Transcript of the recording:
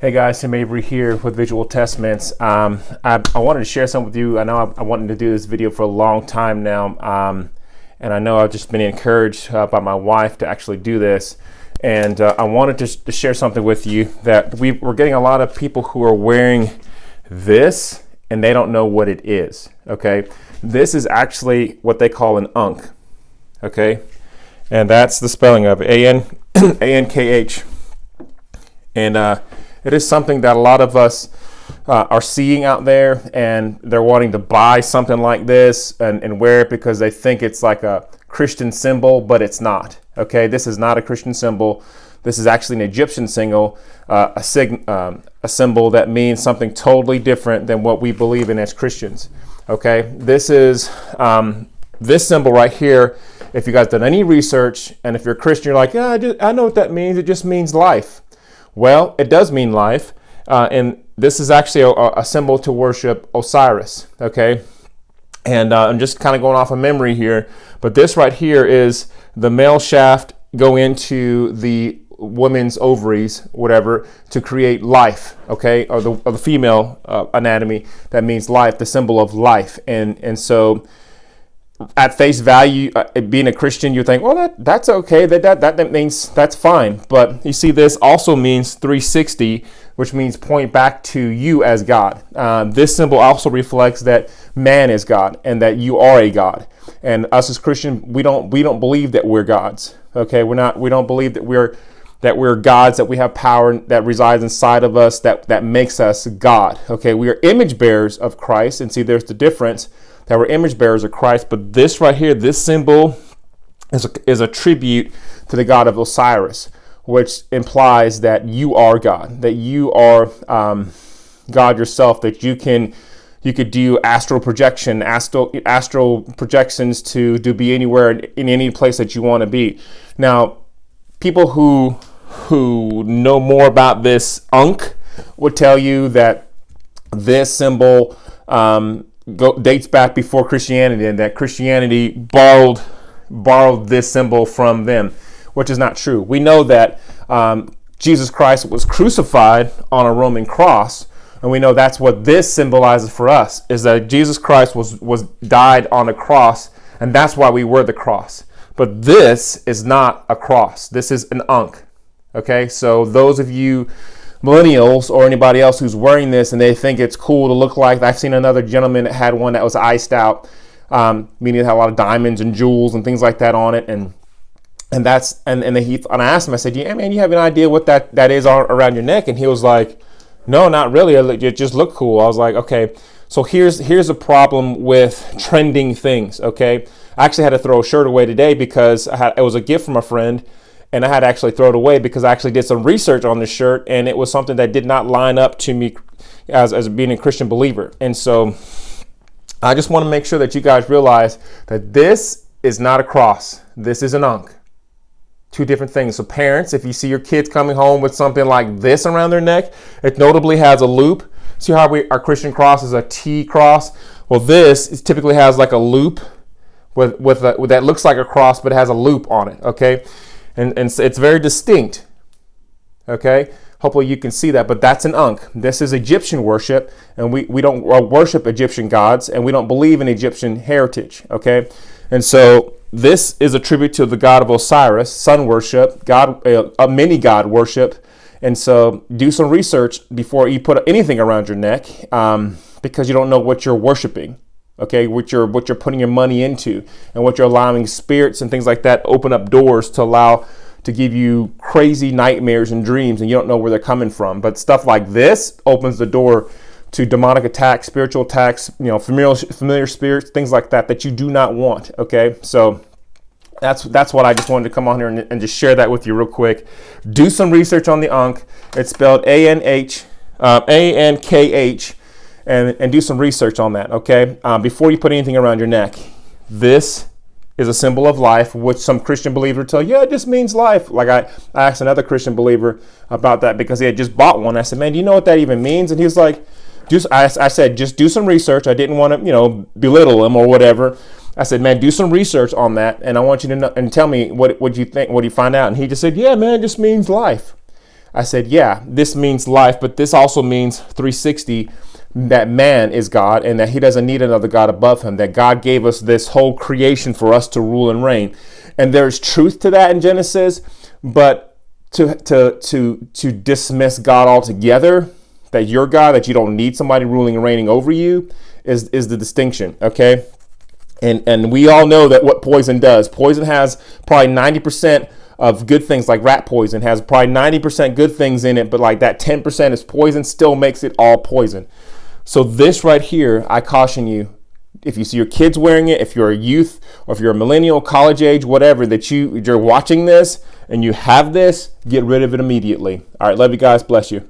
Hey guys, Tim Avery here with Visual Testaments. I wanted to share something with you. I know I wanted to do this video for a long time now, and I know I've just been encouraged by my wife to actually do this. And I wanted to share something with you that we're getting a lot of people who are wearing this and they don't know what it is. Okay, this is actually what they call an Ankh. Okay, and that's the spelling of Ankh. And it is something that a lot of us are seeing out there, and they're wanting to buy something like this and wear it because they think it's like a Christian symbol, but it's not. Okay, this is not a Christian symbol. This is actually an Egyptian symbol, a symbol that means something totally different than what we believe in as Christians. Okay, this is this symbol right here. If you guys done any research, and if you're a Christian, you're like, yeah, I know what that means. It just means life. Well, it does mean life, and this is actually a symbol to worship Osiris, okay? And I'm just kind of going off of memory here, but this right here is the male shaft go into the woman's ovaries, whatever, to create life, okay? Or the female anatomy, that means life, the symbol of life. And so at face value, being a Christian, you think, well, that's okay. That means that's fine. But you see, this also means 360, which means point back to you as God. This symbol also reflects that man is God and that you are a God. And us as Christians, we don't believe that we're gods. Okay, we don't believe that we're gods, that we have power that resides inside of us that makes us God. Okay, we are image bearers of Christ, and see, there's the difference. That we're image bearers of Christ, but this right here, this symbol is a tribute to the god of Osiris, which implies that you are God, that you are God yourself, that you could do astral projections to be anywhere in any place that you want to be. Now, people who know more about this Ankh would tell you that this symbol dates back before Christianity, and that Christianity borrowed this symbol from them, which is not true. We know that Jesus Christ was crucified on a Roman cross, and we know that's what this symbolizes for us, is that Jesus Christ was died on a cross, and that's why we wear the cross. But this is not a cross. This is an Ankh. Okay, so those of you millennials or anybody else who's wearing this and they think it's cool to look like, I've seen another gentleman that had one that was iced out, meaning it had a lot of diamonds and jewels and things like that on it, and I asked him, I said, yeah, man, you have an idea what that is around your neck? And he was like, no, not really. It just looked cool. I was like, okay, so here's a problem with trending things. Okay, I actually had to throw a shirt away today because it was a gift from a friend. And I had to actually throw it away because I actually did some research on this shirt, and it was something that did not line up to me as being a Christian believer. And so I just want to make sure that you guys realize that this is not a cross. This is an Ankh. Two different things. So parents, if you see your kids coming home with something like this around their neck, it notably has a loop. See how our Christian cross is a T cross? Well, this typically has like a loop with that looks like a cross, but it has a loop on it. Okay. And it's very distinct, okay? Hopefully you can see that, but that's an Ankh. This is Egyptian worship, and we don't worship Egyptian gods, and we don't believe in Egyptian heritage, okay? And so this is a tribute to the god of Osiris, sun worship, a mini god worship. And so do some research before you put anything around your neck, because you don't know what you're worshiping. Okay, what you're putting your money into, and what you're allowing spirits and things like that open up doors to give you crazy nightmares and dreams, and you don't know where they're coming from. But stuff like this opens the door to demonic attacks, spiritual attacks, familiar spirits, things like that you do not want. Okay, so that's what I just wanted to come on here and just share that with you real quick. Do some research on the Ankh. It's spelled Ankh. And do some research on that, okay? Before you put anything around your neck. This is a symbol of life, which some Christian believer tell you, yeah, it just means life. Like I asked another Christian believer about that because he had just bought one. I said, man, do you know what that even means? And he was like, I said, just do some research. I didn't want to, belittle him or whatever. I said, man, do some research on that, and I want you to know and tell me what you think, what do you find out? And he just said, yeah, man, it just means life. I said, yeah, this means life, but this also means 360, that man is God and that he doesn't need another God above him, that God gave us this whole creation for us to rule and reign. And there's truth to that in Genesis, but to dismiss God altogether, that you're God, that you don't need somebody ruling and reigning over you, is the distinction, okay? And we all know that what poison does. Poison has probably 90% of good things, like rat poison has probably 90% good things in it, but like that 10% is poison, still makes it all poison. So this right here, I caution you, if you see your kids wearing it, if you're a youth or if you're a millennial, college age, whatever, that you're watching this and you have this, get rid of it immediately. All right, love you guys. Bless you.